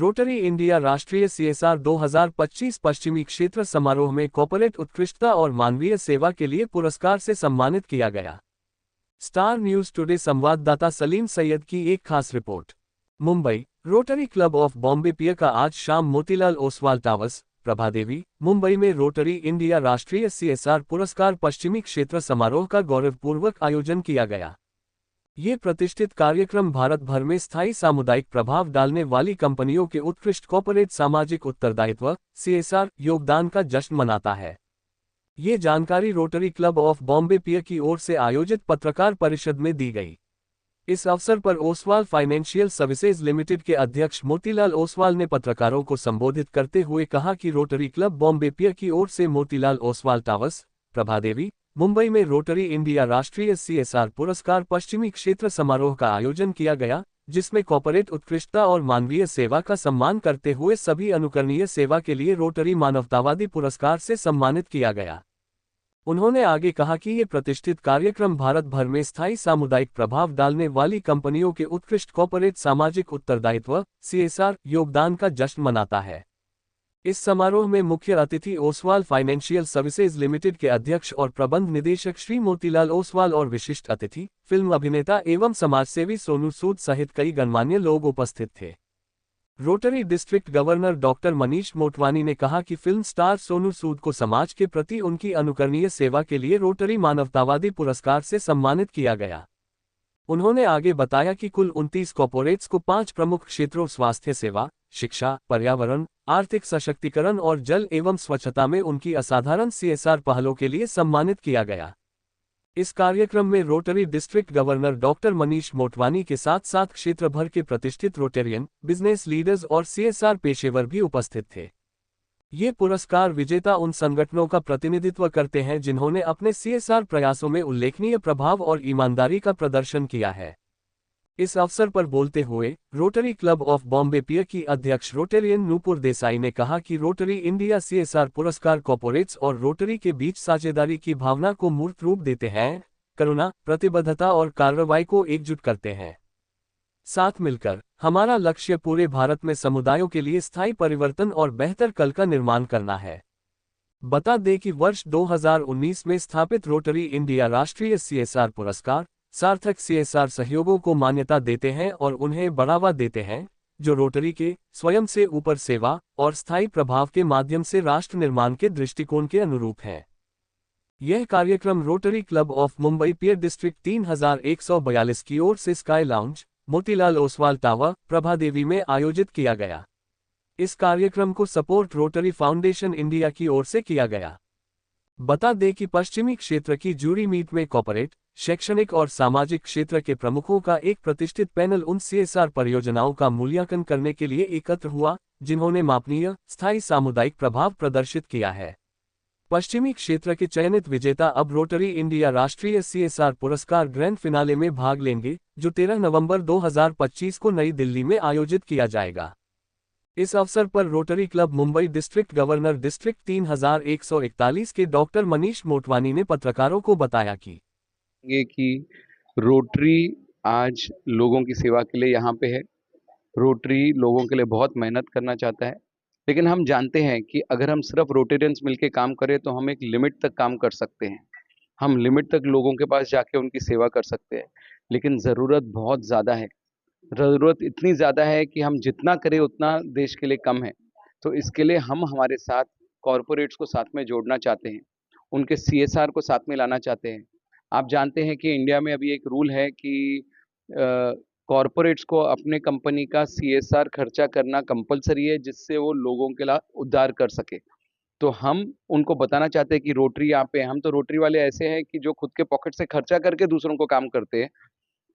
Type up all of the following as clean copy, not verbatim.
Rotary India राष्ट्रीय CSR 2025 पश्चिमी क्षेत्र समारोह में कॉर्पोरेट उत्कृष्टता और मानवीय सेवा के लिए पुरस्कार से सम्मानित किया गया। स्टार न्यूज टुडे संवाददाता सलीम सैयद की एक खास रिपोर्ट। Mumbai, rotary club of Bombay pier का आज शाम मोतीलाल ओसवाल टावर्स, प्रभादेवी, मुंबई में रोटरी इंडिया राष्ट्रीय सीएसआर पुरस्कार पश्चिमी क्षेत्र समारोह का गौरवपूर्वक आयोजन किया गया। ये प्रतिष्ठित कार्यक्रम भारत भर में स्थायी सामुदायिक प्रभाव डालने वाली कंपनियों के उत्कृष्ट कॉर्पोरेट सामाजिक उत्तरदायित्व (सीएसआर) योगदान का जश्न मनाता है। ये जानकारी रोटरी क्लब ऑफ बॉम्बे पियर की ओर से आयोजित पत्रकार परिषद में दी गई। इस अवसर पर ओसवाल फाइनेंशियल सर्विसेज लिमिटेड के अध्यक्ष मोतीलाल ओसवाल ने पत्रकारों को संबोधित करते हुए कहा कि रोटरी क्लब बॉम्बे पियर की ओर से मोतीलाल ओसवाल टावर्स, प्रभादेवी, मुंबई में रोटरी इंडिया राष्ट्रीय सीएसआर पुरस्कार पश्चिमी क्षेत्र समारोह का आयोजन किया गया, जिसमें कॉर्पोरेट उत्कृष्टता और मानवीय सेवा का सम्मान करते हुए सभी अनुकरणीय सेवा के लिए रोटरी मानवतावादी पुरस्कार से सम्मानित किया गया। उन्होंने आगे कहा कि ये प्रतिष्ठित कार्यक्रम भारत भर में स्थायी सामुदायिक प्रभाव डालने वाली कंपनियों के उत्कृष्ट कॉर्पोरेट सामाजिक उत्तरदायित्व (सीएसआर) योगदान का जश्न मनाता है। इस समारोह में मुख्य अतिथि ओसवाल फाइनेंशियल सर्विसेज लिमिटेड के अध्यक्ष और प्रबंध निदेशक श्री मोतीलाल ओसवाल और विशिष्ट अतिथि, फिल्म अभिनेता एवं समाजसेवी सोनू सूद सहित कई गणमान्य लोग उपस्थित थे। Rotary district governor doctor Manish Motwani ने कहा कि फिल्म स्टार सोनू सूद को समाज के प्रति उनकी अनुकरणीय सेवा के लिए रोटरी मानवतावादी पुरस्कार से सम्मानित किया गया। उन्होंने आगे बताया कि कुल 29 कॉर्पोरेट्स को 5 प्रमुख क्षेत्रों स्वास्थ्य सेवा, शिक्षा, पर्यावरण, आर्थिक सशक्तिकरण और जल एवं स्वच्छता में उनकी असाधारण सीएसआर पहलों के लिए सम्मानित किया गया। इस कार्यक्रम में rotary district governor doctor Manish Motwani के साथ साथ क्षेत्र भर के प्रतिष्ठित रोटेरियन, बिजनेस लीडर्स और सीएसआर पेशेवर भी उपस्थित थे। ये पुरस्कार विजेता उन संगठनों का प्रतिनिधित्व करते हैं जिन्होंने अपने सीएसआर प्रयासों में उल्लेखनीय प्रभाव और ईमानदारी का प्रदर्शन किया है। इस अवसर पर बोलते हुए रोटरी क्लब ऑफ बॉम्बे पियर की अध्यक्ष रोटेरियन नूपुर देसाई ने कहा कि रोटरी इंडिया सीएसआर पुरस्कार कॉर्पोरेट्स और रोटरी के बीच साझेदारी की भावना को मूर्त रूप देते हैं, करुणा, प्रतिबद्धता और कार्रवाई को एकजुट करते हैं। साथ मिलकर हमारा लक्ष्य पूरे भारत में समुदायों के लिए स्थायी परिवर्तन और बेहतर कल का निर्माण करना है। बता दें कि वर्ष 2019 में स्थापित रोटरी इंडिया राष्ट्रीय सीएसआर पुरस्कार सार्थक सीएसआर सहयोगों को मान्यता देते हैं और उन्हें बढ़ावा देते हैं, जो रोटरी के स्वयं से ऊपर सेवा और स्थायी प्रभाव के माध्यम से राष्ट्र निर्माण के दृष्टिकोण के अनुरूप है। यह कार्यक्रम Rotary club of Mumbai pier district 3142 की ओर से sky lounge, Motilal Oswal tower, Prabhadevi में आयोजित किया गया। इस कार्यक्रम को सपोर्ट रोटरी फाउंडेशन इंडिया की ओर से किया गया। बता दें कि पश्चिमी क्षेत्र की जूरी मीट में कॉर्पोरेट, शैक्षणिक और सामाजिक क्षेत्र के प्रमुखों का एक प्रतिष्ठित पैनल उन सीएसआर परियोजनाओं का मूल्यांकन करने के लिए एकत्र हुआ, जिन्होंने मापनीय, स्थायी सामुदायिक प्रभाव प्रदर्शित किया है। पश्चिमी क्षेत्र के चयनित विजेता अब रोटरी इंडिया राष्ट्रीय सीएसआर पुरस्कार ग्रैंड फिनाले में भाग लेंगे, जो 13 नवंबर 2025 को नई दिल्ली में आयोजित किया जाएगा। इस अवसर पर rotary club Mumbai district governor district 3141 के डॉक्टर मनीष मोटवानी ने पत्रकारों को बताया कि रोटरी आज लोगों की सेवा के लिए यहाँ पे है। रोटरी लोगों के लिए बहुत मेहनत करना चाहता है, लेकिन हम जानते हैं कि अगर हम सिर्फ रोटेरियंस मिलके काम करें तो हम एक लिमिट तक काम कर सकते हैं। हम लिमिट तक लोगों के पास जाके उनकी सेवा कर सकते हैं, लेकिन ज़रूरत बहुत ज़्यादा है। ज़रूरत इतनी ज़्यादा है कि हम जितना करें उतना देश के लिए कम है। तो इसके लिए हम हमारे साथ कॉरपोरेट्स को साथ में जोड़ना चाहते हैं, उनके सीएसआर को साथ में लाना चाहते हैं। आप जानते हैं कि इंडिया में अभी एक रूल है कि कॉरपोरेट्स को अपने कंपनी का सीएसआर खर्चा करना कंपलसरी है, जिससे वो लोगों के लिए उद्धार कर सके। तो हम उनको बताना चाहते हैं कि रोटरी यहाँ पे, हम तो रोटरी वाले ऐसे हैं कि जो खुद के पॉकेट से खर्चा करके दूसरों को काम करते हैं।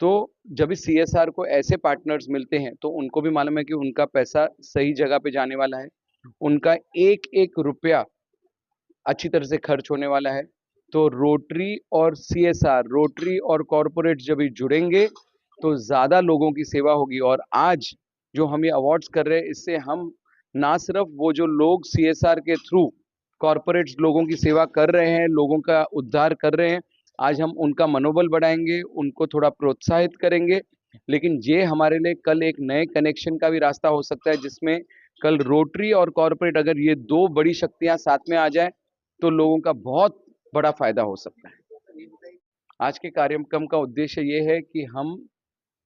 तो जब इस सीएसआर को ऐसे पार्टनर्स मिलते हैं तो उनको भी मालूम है कि उनका पैसा सही जगह पे जाने वाला है, उनका एक एक रुपया अच्छी तरह से खर्च होने वाला है। तो रोटरी और सीएसआर, रोटरी और कॉरपोरेट जब ये जुड़ेंगे तो ज़्यादा लोगों की सेवा होगी। और आज जो हम ये अवार्ड्स कर रहे हैं, इससे हम ना सिर्फ वो जो लोग सीएसआर के थ्रू कॉरपोरेट्स लोगों की सेवा कर रहे हैं, लोगों का उद्धार कर रहे हैं, आज हम उनका मनोबल बढ़ाएंगे, उनको थोड़ा प्रोत्साहित करेंगे लेकिन ये हमारे लिए कल एक नए कनेक्शन का भी रास्ता हो सकता है, जिसमें कल रोटरी और कॉरपोरेट, अगर ये दो बड़ी शक्तियां साथ में आ जाए तो लोगों का बहुत बड़ा फायदा हो सकता है। आज के कार्यक्रम का उद्देश्य ये है कि हम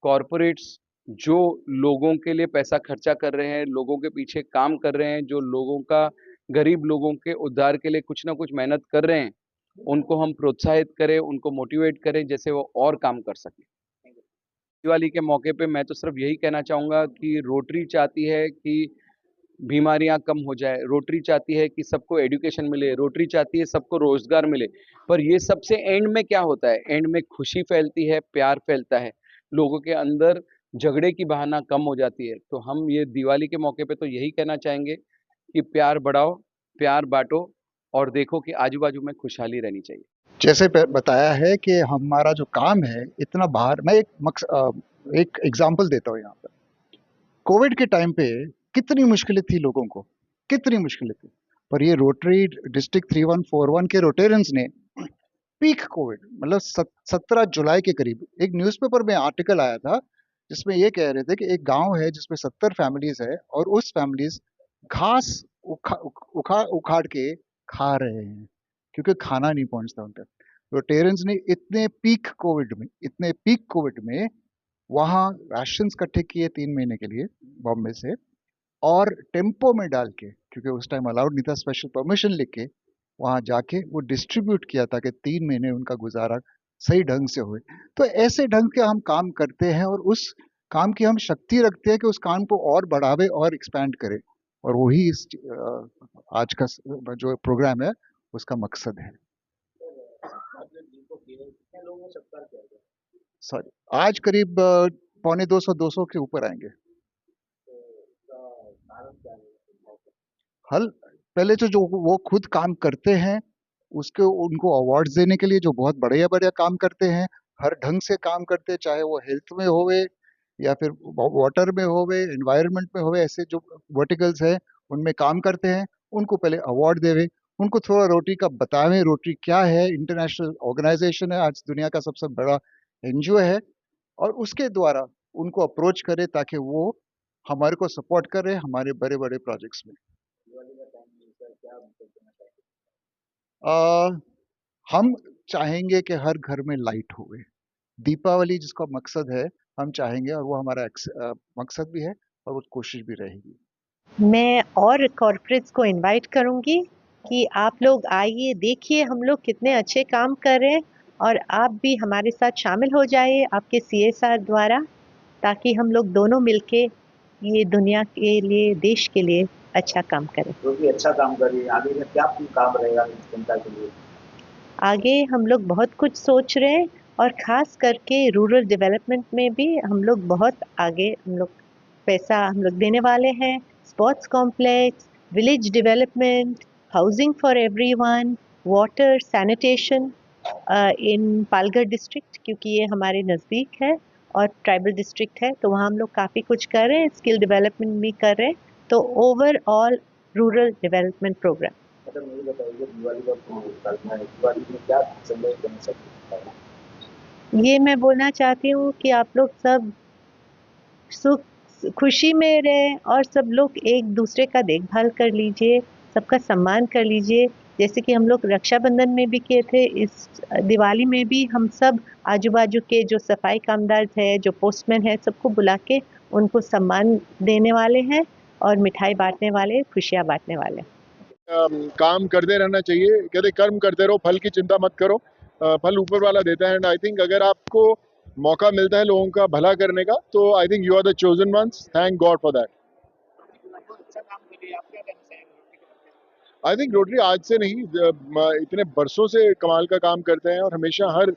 कॉरपोरेट्स जो लोगों के लिए पैसा खर्चा कर रहे हैं, लोगों के पीछे काम कर रहे हैं, जो लोगों का, गरीब लोगों के उद्धार के लिए कुछ ना कुछ मेहनत कर रहे हैं, उनको हम प्रोत्साहित करें, उनको मोटिवेट करें, जैसे वो और काम कर सकें। दिवाली के मौके पे मैं तो सिर्फ यही कहना चाहूँगा कि रोटरी चाहती है कि बीमारियां कम हो जाए, रोटरी चाहती है कि सबको एजुकेशन मिले, रोटरी चाहती है सबको रोजगार मिले। पर ये सबसे एंड में क्या होता है? एंड में खुशी फैलती है, प्यार फैलता है, लोगों के अंदर झगड़े की भावना कम हो जाती है। तो हम ये दिवाली के मौके पे तो यही कहना चाहेंगे कि प्यार बढ़ाओ, प्यार बांटो और देखो कि आजू बाजू में खुशहाली रहनी चाहिए। जैसे बताया है कि हमारा जो काम है इतना बाहर, मैं एक एग्जांपल देता हूँ यहाँ पर। कोविड के टाइम पे कितनी मुश्किलें थी लोगों को, कितनी मुश्किलें थी, पर ये रोटरी डिस्ट्रिक्ट 3141 के रोटेरियंस ने पीक कोविड मतलब 17 जुलाई के करीब एक न्यूज़पेपर में आर्टिकल आया था जिसमें ये कह रहे थे कि एक गांव है जिसमें 70 फैमिलीज है और उस फैमिलीज घास उखाड़ के खा रहे हैं क्योंकि खाना नहीं पहुंचता उन तक। रोटेरियंस ने इतने पीक कोविड में वहाँ राशन इकट्ठे किए 3 महीने के लिए बॉम्बे से, और टेम्पो में डाल के, क्योंकि उस टाइम अलाउड नहीं था, स्पेशल परमिशन लेके वहाँ जाके वो डिस्ट्रीब्यूट किया ताकि 3 महीने उनका गुजारा सही ढंग से हुए। तो ऐसे ढंग के हम काम करते हैं और उस काम की हम शक्ति रखते हैं कि उस काम को और बढ़ावे और एक्सपैंड करें, और वही इस आज का जो प्रोग्राम है उसका मकसद है। सॉरी, आज करीब 250 के ऊपर आएंगे। हल पहले जो वो खुद काम करते हैं उसके उनको अवार्ड्स देने के लिए, जो बहुत बढ़िया बढ़िया काम करते हैं, हर ढंग से काम करते हैं, चाहे वो हेल्थ में होवे या फिर वाटर में होवे, एनवायरनमेंट में होवे, ऐसे जो वर्टिकल्स है उनमें काम करते हैं, उनको पहले अवार्ड देवे, उनको थोड़ा रोटरी का बतावें, रोटरी क्या है, इंटरनेशनल ऑर्गेनाइजेशन है, आज दुनिया का सबसे बड़ा एनजीओ है, और उसके द्वारा उनको अप्रोच करे ताकि वो हमारे को सपोर्ट करे हमारे बड़े बड़े प्रोजेक्ट्स में। आ, हम चाहेंगे कि हर घर में लाइट होवे, दीपावली जिसका मकसद है हम चाहेंगे, और वो हमारा मकसद भी है और वो कोशिश भी रहेगी। मैं और कॉर्पोरेट्स को इनवाइट करूंगी कि आप लोग आइए, देखिए हम लोग कितने अच्छे काम कर रहे हैं, और आप भी हमारे साथ शामिल हो जाइए आपके CSR द्वारा, ताकि हम लोग दोनों मिलके ये दुनिया के लिए, देश के लिए अच्छा काम करें। जो भी अच्छा काम कर रही है, आगे का क्या काम रहेगा इस जनता के लिए? आगे हम लोग बहुत कुछ सोच रहे हैं, और खास करके रूरल डेवलपमेंट में भी हम लोग बहुत आगे, हम लोग पैसा हम लोग देने वाले हैं। Sports complex, village development, housing for everyone, water, sanitation in Palghar district, क्योंकि ये हमारे नज़दीक है और ट्राइबल डिस्ट्रिक्ट है, तो वहाँ हम लोग काफ़ी कुछ कर रहे हैं, स्किल डेवलपमेंट भी कर रहे हैं, तो ओवरऑल रूरल डेवलपमेंट प्रोग्राम। मतलब मुझे बताइए, दिवाली का कल्पना है, दिवाली में क्या संदेश देना सकते हैं? ये मैं बोलना चाहती हूँ कि आप लोग सब सुख खुशी में रहें, और सब लोग एक दूसरे का देखभाल कर लीजिए, सबका सम्मान कर लीजिए, जैसे कि हम लोग रक्षाबंधन में भी किए थे, इस दिवाली में भी हम सब आजू बाजू के जो सफाई कामदार है, जो पोस्टमैन है, सबको बुला के उनको सम्मान देने वाले हैं और मिठाई बांटने वाले, खुशियाँ बांटने वाले। काम करते रहना चाहिए, कहते कर्म करते रहो, फल की चिंता मत करो, फल ऊपर वाला देता है। एंड आई थिंक अगर आपको मौका मिलता है लोगों का भला करने का, तो I think you are the chosen ones, thank God for that. I think Rotary आज से नहीं, इतने बरसों से कमाल का काम करते हैं और हमेशा हर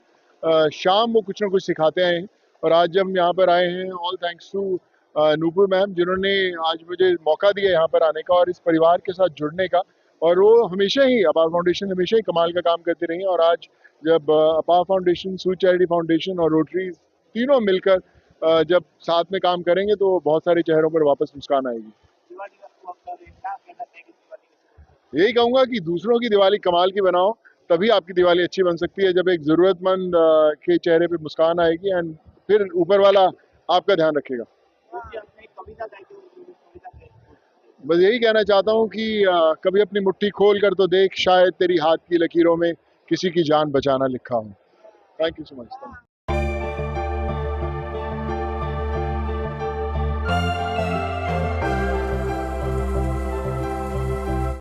शाम वो कुछ ना कुछ सिखाते हैं। और आज जब हम यहाँ पर आए हैं, all thanks to Nupur ma'am, जिन्होंने आज मुझे मौका दिया यहाँ पर आने का और इस परिवार के साथ जुड़ने का। और वो हमेशा ही, अपार फाउंडेशन हमेशा ही कमाल का काम करती रही है, और आज जब अपार फाउंडेशन, सूच चैरिटी फाउंडेशन और रोटरी तीनों मिलकर जब साथ में काम करेंगे तो बहुत सारे चेहरों पर वापस मुस्कान आएगी। यही कहूंगा कि दूसरों की दिवाली कमाल की बनाओ, तभी आपकी दिवाली अच्छी बन सकती है, जब एक जरूरतमंद के चेहरे पे मुस्कान आएगी, एंड फिर ऊपर वाला आपका ध्यान रखेगा। बस यही कहना चाहता हूँ कि कभी अपनी मुट्ठी खोल कर तो देख, शायद तेरी हाथ की लकीरों में किसी की जान बचाना लिखा हो। Thank you so much.